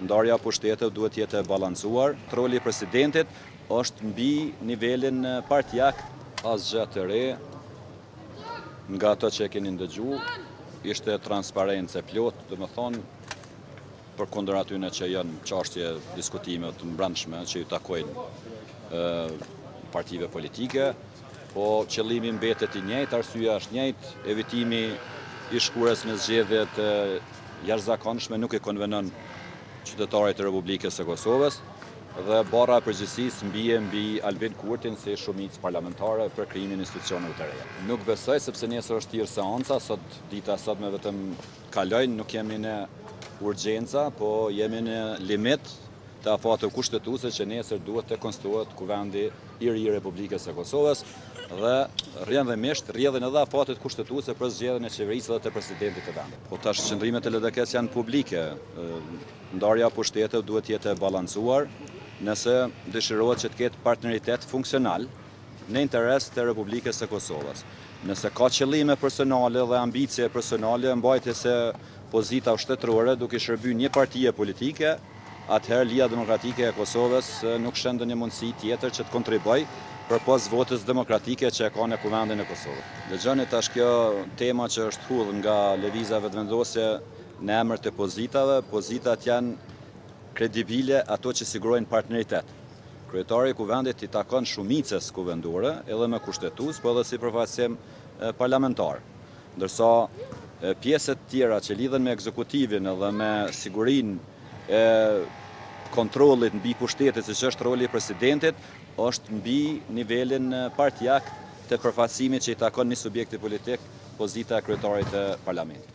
ndarja pushtetet duhet jetë e balancuar. Roli i presidentit është mbi nivelin partijak, asgjë të re nga ato që e keni ndëgju, ishte transparencë e plot, domethënë përkundër atyre që janë çështje diskutime të mbrëmshme që ju takojnë partive politike, po qëllimi mbetet i njëjtë, arsyeja është njëjtë, evitimi i shkurës në zgjedhje të jashtëzakonshme nuk e konvenon qytetarit të Republikës së Kosovës dhe barra e përgjegjësisë mbi Albin Kurtin si shumicë parlamentare për krijimin e institucioneve të reja. Nuk besoj sepse nesër është thirrë seanca, dita sotme vetëm kalojnë, nuk jemi në urgjenca, po jemi në limit të afateve kushtetuese që nesër duhet të konstituohet kuvendi i ri i Republikës së Kosovës dhe rrjedhimisht rrjedhin edhe afatet kushtetuese për zgjedhjen e qeverisë dhe të presidentit të vendit. Po tash qëndrimet e LDK-s janë publike. Ndarja pushtetet duhet jetë e balancuar nëse dëshirohet që të ketë partneritet funksional në interes të Republikës së Kosovës. Nëse ka qëllime personale dhe ambicie personale mbajtjes së pozita shtetërore duke shërbyer një partije politike, atëherë Liga Demokratike e Kosovës nuk shën ndonjë mundësi tjetër që të kontribojë përpos votës demokratike që e ka në kuvendin e Kosovës. Dëgjoni tash kjo tema që është hull nga lëvizja vetëvendosje në emër të pozitave, pozitat janë kredibile ato që sigurojnë partneritet. Kryetari i kuvendit i takon shumicës kuvendore, edhe me kushtetues, po edhe si përfaqësim parlamentar. Ndërsa pjesët tjera që lidhen me ekzekutivin edhe me sigurinë e kontrollit mbi pushtetet, siç është roli i presidentit, është mbi nivelin partijak të përfaqësimit që i takon një subjekti politik pozita e kryetarit të parlamentit.